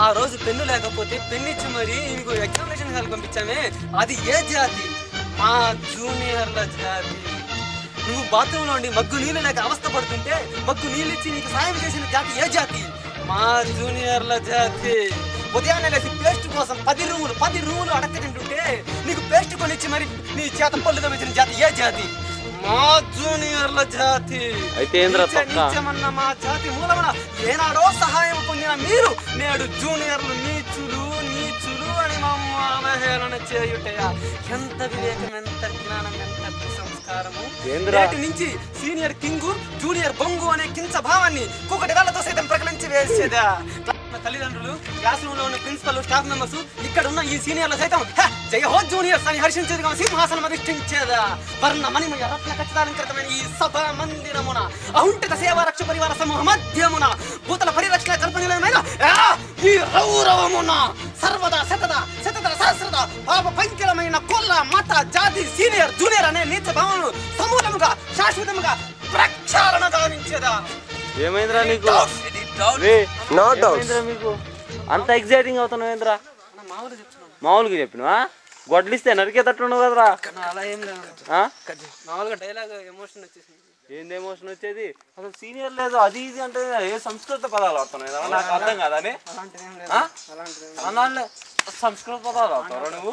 ఆ రోజు పెన్ను లేకపోతే పెన్ను ఇచ్చి మరి ఇంకో ఎగ్జామినేషన్ హాల్ పంపించామే, అది ఏ జాతి? మా జూనియర్ల జాతి. నువ్వు బాత్రూంలో ఉండి మగ్గు నీళ్ళు లేక అవస్థ పడుతుంటే మగ్గు నీళ్ళు ఇచ్చి నీకు సాయం చేసిన జాతి ఏ జాతి? మా జూనియర్ల జాతి. ఉదయాన్నే లేసి పేస్ట్ కోసం 10 రూములు అడక్క తింటుంటే నీకు పేస్ట్ కొనిచ్చి మరి నీ చేత పళ్ళు తమ్మించిన జాతి ఏ జాతి? మా జూనియర్ల జాతి. నీచమన్న మా జాతి మూలమున ఏనాడో సహాయం పొందిన మీరు నేడు జూనియర్లు నీచులు అని అవహేళన చేయుటయా? ఎంత వివేకం, ఎంత జ్ఞానం, ఎంత సంస్కారము! నేటి నుంచి సీనియర్ కింగు జూనియర్ బొంగు అనే కించ భావాన్ని కూకటి వేళ్లతో సైతం ప్రకటించి వేసేదా? తల్లిదండ్రులు, క్లాస్ రూమ్ లో ఉన్న ప్రిన్సిపల్, స్టాఫ్ మెంబర్స్, ఇక్కడ ఉన్న ఈ సీనియర్లు సైతం జయ హో జూనియర్స్ అని హర్షించేదిగా సింహాసనం అధిష్ఠించేదా? వర్ణ మణిమయ రత్న ఖచ్చితాలంకృతమైన ఈ సభా మందిరమున అహుంఠిత సేవా రక్ష పరివార సమూహ మధ్యమున భూతల పరిరక్షణ కల్పనీయమైన ఈ రౌరవమున సర్వదా శతద సహస్రద పాప పంకిలమైన కుల మత జాతి సీనియర్ జూనియర్ అనే నీచ భావనను సమూలముగా శాశ్వతముగా ప్రక్షాళన గావించేదా? ఏమైందిరా నీకు? మీకు అంత ఎగ్జైటింగ్ అవుతున్నావు ఏంద్రా? మామూలుగా చెప్పినవా? గొడ్లిస్తే నరికేటట్టున్నావు కదరా. ఏంది ఎమోషన్ వచ్చేది? అసలు సీనియర్ లేదు అది ఇది అంటే ఏ సంస్కృత పదాలు వాడుతున్నాయి నాకు అర్థం కాదని. సంస్కృత పదాలు వాడతావు నువ్వు?